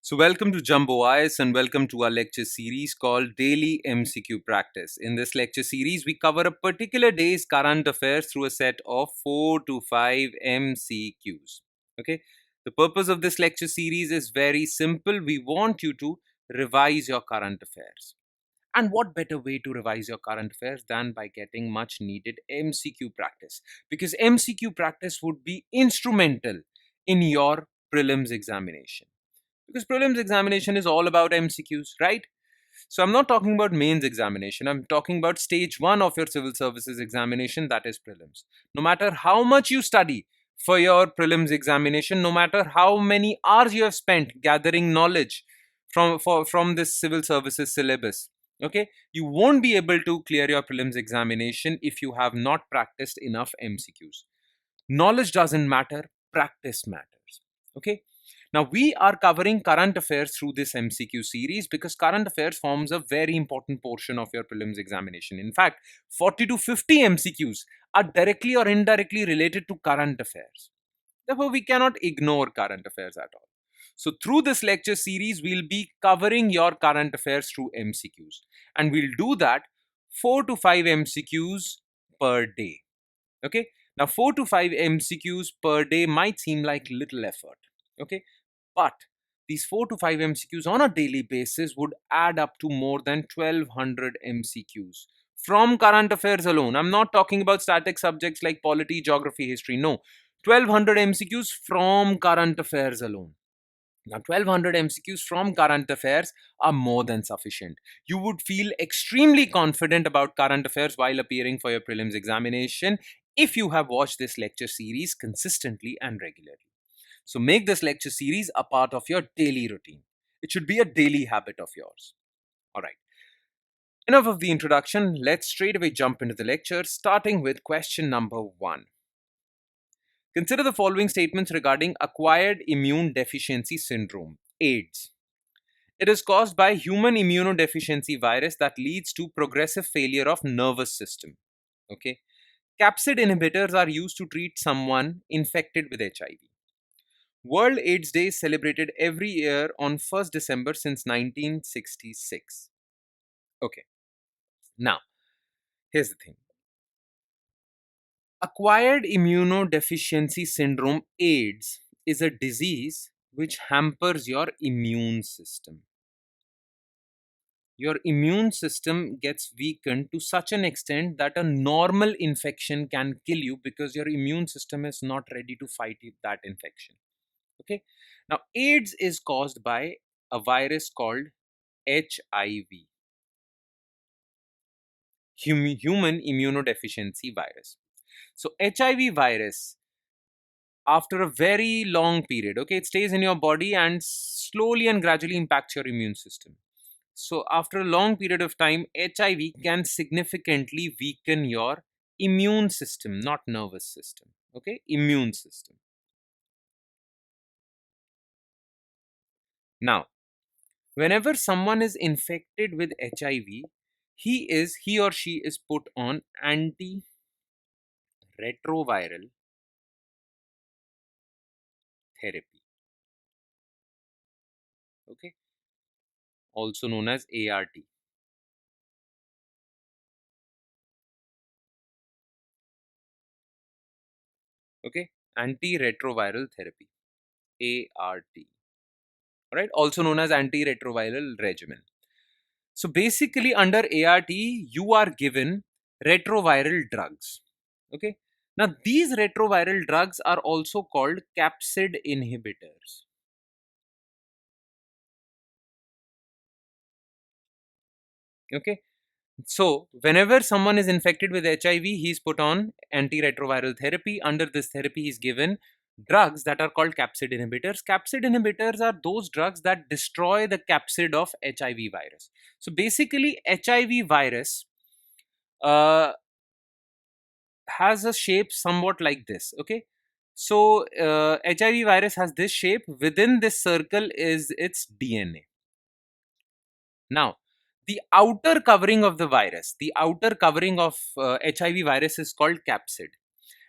So, welcome to Jumbo Eyes and welcome to our lecture series called Daily MCQ Practice. In this lecture series, we cover a particular day's current affairs through a set of 4 to 5 MCQs. Okay, the purpose of this lecture series is very simple. We want you to revise your current affairs. And what better way to revise your current affairs than by getting much needed MCQ practice? Because MCQ practice would be instrumental in your prelims examination. Because prelims examination is all about MCQs, right? So I'm not talking about mains examination. I'm talking about stage 1 of your civil services examination, that is prelims. No matter how much you study for your prelims examination, no matter how many hours you have spent gathering knowledge from this civil services syllabus, okay, you won't be able to clear your prelims examination if you have not practiced enough MCQs. Knowledge doesn't matter, practice matters. Okay. Now, we are covering current affairs through this MCQ series because current affairs forms a very important portion of your prelims examination. In fact, 40 to 50 MCQs are directly or indirectly related to current affairs. Therefore, we cannot ignore current affairs at all. So, through this lecture series, we'll be covering your current affairs through MCQs. And we'll do that 4 to 5 MCQs per day. Okay. Now, 4 to 5 MCQs per day might seem like little effort. Okay. But these 4 to 5 MCQs on a daily basis would add up to more than 1200 MCQs from current affairs alone. I'm not talking about static subjects like polity, geography, history. No, 1200 MCQs from current affairs alone. Now, 1200 MCQs from current affairs are more than sufficient. You would feel extremely confident about current affairs while appearing for your prelims examination if you have watched this lecture series consistently and regularly. So make this lecture series a part of your daily routine. It should be a daily habit of yours. All right. Enough of the introduction. Let's straight away jump into the lecture, starting with question number 1. Consider the following statements regarding acquired immune deficiency syndrome, AIDS. It is caused by human immunodeficiency virus that leads to progressive failure of nervous system. Okay. Capsid inhibitors are used to treat someone infected with HIV. World AIDS Day is celebrated every year on 1st December since 1966. Okay, now, here's the thing. Acquired immunodeficiency syndrome, AIDS, is a disease which hampers your immune system. Your immune system gets weakened to such an extent that a normal infection can kill you because your immune system is not ready to fight that infection. Okay. Now, AIDS is caused by a virus called HIV, human immunodeficiency virus. So, HIV virus, after a very long period, okay, it stays in your body and slowly and gradually impacts your immune system. So, after a long period of time, HIV can significantly weaken your immune system, not nervous system. Okay, immune system. Now, whenever someone is infected with HIV, he or she is put on antiretroviral therapy. Okay, also known as ART. Okay, antiretroviral therapy, ART. Right, also known as antiretroviral regimen. So basically, under ART, you are given retroviral drugs. Okay. Now, these retroviral drugs are also called capsid inhibitors. Okay. So, whenever someone is infected with HIV, he is put on antiretroviral therapy. Under this therapy, he is given drugs that are called capsid inhibitors. Capsid inhibitors are those drugs that destroy the capsid of HIV virus. So, basically, HIV virus has a shape somewhat like this. Okay. So, HIV virus has this shape. Within this circle is its DNA. Now, the outer covering of the virus, the outer covering of HIV virus is called capsid.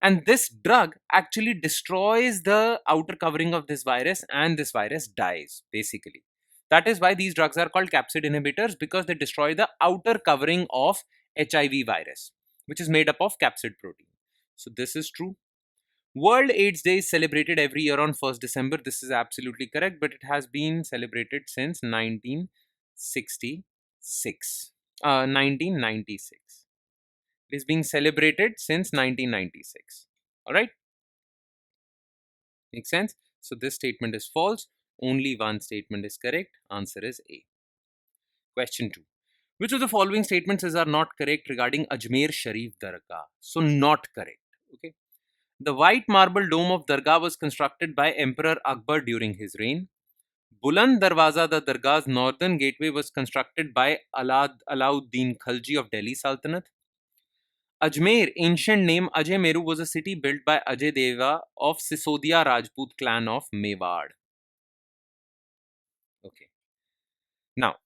And this drug actually destroys the outer covering of this virus, and this virus dies, basically. That is why these drugs are called capsid inhibitors, because they destroy the outer covering of HIV virus, which is made up of capsid protein. So this is true. World AIDS Day is celebrated every year on 1st December. This is absolutely correct, but it has been celebrated since 1966. 1996. It is being celebrated since 1996. All right? Makes sense? So this statement is false. Only one statement is correct. Answer is A. Question 2. Which of the following statements are not correct regarding Ajmer Sharif Dargah? So not correct. Okay. The white marble dome of Dargah was constructed by Emperor Akbar during his reign. Buland Darwaza, the Dargah's northern gateway, was constructed by Alauddin Khalji of Delhi Sultanate. Ajmer, ancient name Ajay Meru, was a city built by Ajay Deva of Sisodia Rajput clan of Mewad. Okay. Now,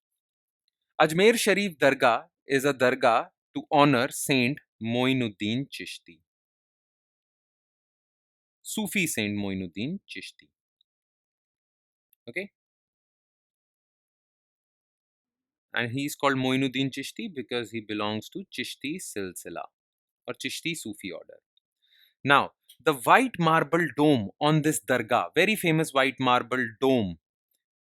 Ajmer Sharif Dargah is a dargah to honor Saint Moinuddin Chishti. Sufi Saint Moinuddin Chishti. Okay. And he is called Moinuddin Chishti because he belongs to Chishti Silsila or Chishti Sufi order. Now, the white marble dome on this dargah, very famous white marble dome,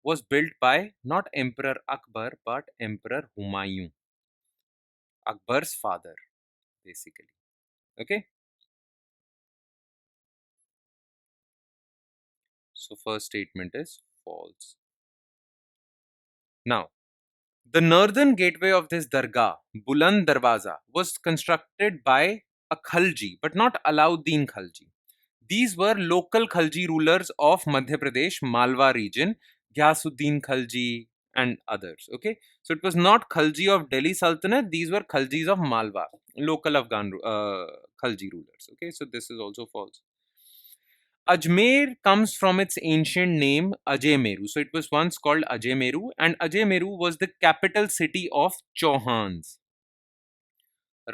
was built by not Emperor Akbar but Emperor Humayun, Akbar's father, basically. Okay. So, first statement is false. Now, the northern gateway of this dargah, Buland Darwaza, was constructed by a Khalji, but not Alauddin Khalji. These were local Khalji rulers of Madhya Pradesh, Malwa region, Ghyasuddin Khalji and others. Okay, so it was not Khalji of Delhi Sultanate, these were Khaljis of Malwa, local Afghan Khalji rulers. Okay, so this is also false. Ajmer comes from its ancient name Ajay So it was once called Ajay and Ajay was the capital city of Chauhans,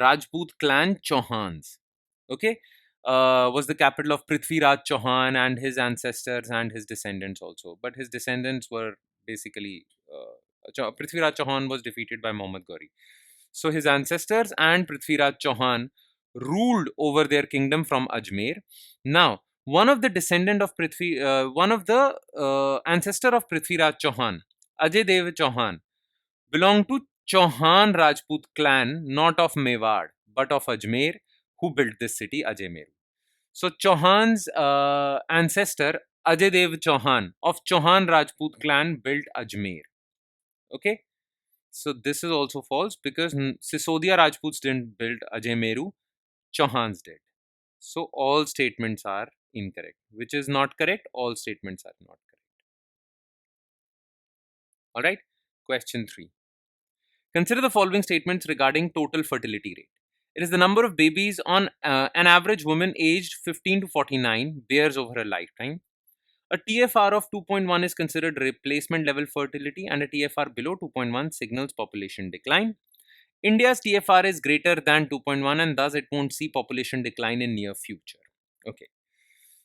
Rajput clan Chauhans. Okay, was the capital of Prithviraj Chauhan and his ancestors and his descendants also. But his descendants were basically Prithviraj Chauhan was defeated by Muhammad Ghori. So his ancestors and Prithviraj Chauhan ruled over their kingdom from Ajmer. Now, one of the descendant of one of the ancestor of Prithviraj Chauhan, Ajay Dev Chauhan, belonged to Chauhan Rajput clan, not of Mewad, but of Ajmer, who built this city, Ajmer. So Chauhan's ancestor, Ajay Dev Chauhan, of Chauhan Rajput clan, built Ajmer. Okay. So this is also false because Sisodia Rajputs didn't build Ajay Chauhans did. So all statements are incorrect. Which is not correct? All statements are not correct. Alright. Question 3. Consider the following statements regarding total fertility rate. It is the number of babies on an average woman aged 15 to 49 bears over a lifetime. A TFR of 2.1 is considered replacement level fertility, and a TFR below 2.1 signals population decline. India's TFR is greater than 2.1 and thus it won't see population decline in near future. Okay.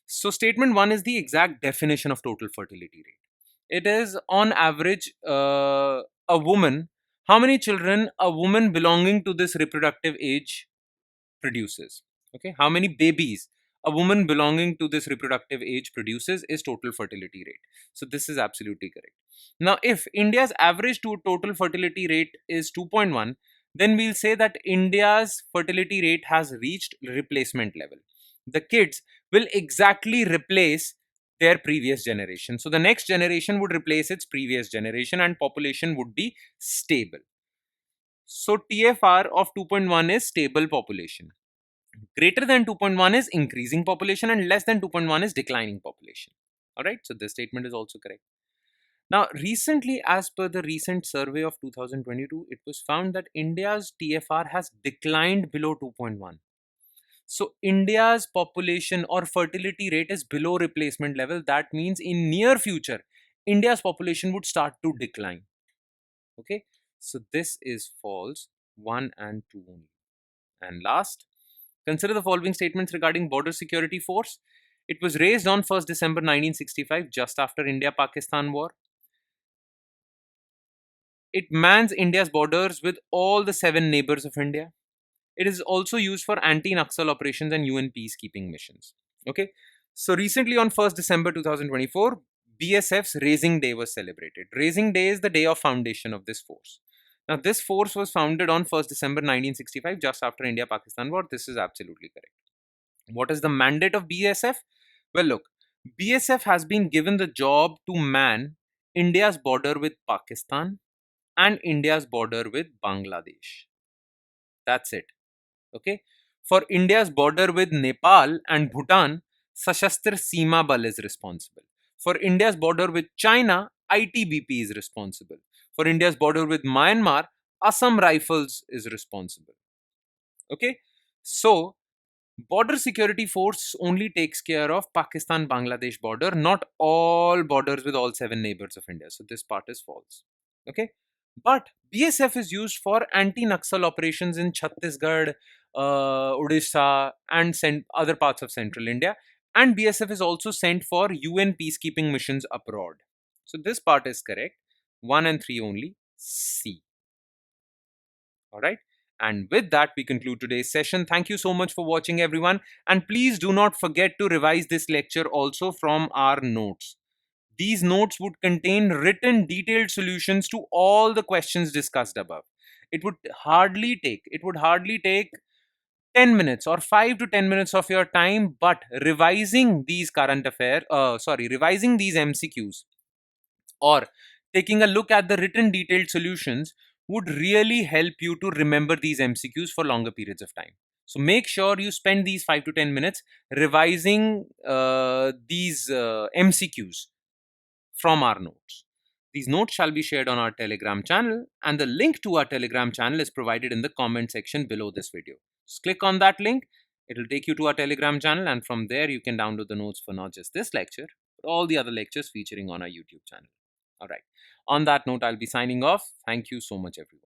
So statement 1 is the exact definition of total fertility rate. It is on average a woman, how many children a woman belonging to this reproductive age produces. Okay, how many babies a woman belonging to this reproductive age produces is total fertility rate. So this is absolutely correct. Now, if India's average to total fertility rate is 2.1, then we'll say that India's fertility rate has reached replacement level. The kids will exactly replace their previous generation. So the next generation would replace its previous generation and population would be stable. So TFR of 2.1 is stable population. Greater than 2.1 is increasing population and less than 2.1 is declining population. Alright, so this statement is also correct. Now, recently, as per the recent survey of 2022, it was found that India's TFR has declined below 2.1. So, India's population or fertility rate is below replacement level. That means in near future, India's population would start to decline. Okay, so this is false, 1 and 2 only. And last, Consider the following statements regarding Border Security Force. It was raised on 1st December 1965, just after India-Pakistan war. It mans India's borders with all the 7 neighbors of India. It is also used for anti-Naxal operations and UN peacekeeping missions. Okay. So recently on 1st December 2024, BSF's Raising Day was celebrated. Raising Day is the day of foundation of this force. Now, this force was founded on 1st December 1965, just after India-Pakistan war. This is absolutely correct. What is the mandate of BSF? Well, look, BSF has been given the job to man India's border with Pakistan and India's border with Bangladesh. That's it. Okay. For India's border with Nepal and Bhutan, Sashastra Seema Bal is responsible. For India's border with China, ITBP is responsible. For India's border with Myanmar, Assam Rifles is responsible. Okay. So, Border Security Force only takes care of Pakistan-Bangladesh border, not all borders with all 7 neighbors of India. So, this part is false. Okay. But BSF is used for anti-Naxal operations in Chhattisgarh, Odisha, and other parts of central India. And BSF is also sent for UN peacekeeping missions abroad. So this part is correct. 1 and 3 only. C. Alright. And with that, we conclude today's session. Thank you so much for watching, everyone. And please do not forget to revise this lecture also from our notes. These notes would contain written detailed solutions to all the questions discussed above. It would hardly take 10 minutes or 5 to 10 minutes of your time, but revising these revising these MCQs or taking a look at the written detailed solutions would really help you to remember these MCQs for longer periods of time. So make sure you spend these 5 to 10 minutes revising these MCQs from our notes. These notes shall be shared on our Telegram channel, and the link to our Telegram channel is provided in the comment section below this video. Just click on that link. It will take you to our Telegram channel, and from there you can download the notes for not just this lecture, but all the other lectures featuring on our YouTube channel. Alright. On that note, I'll be signing off. Thank you so much, everyone.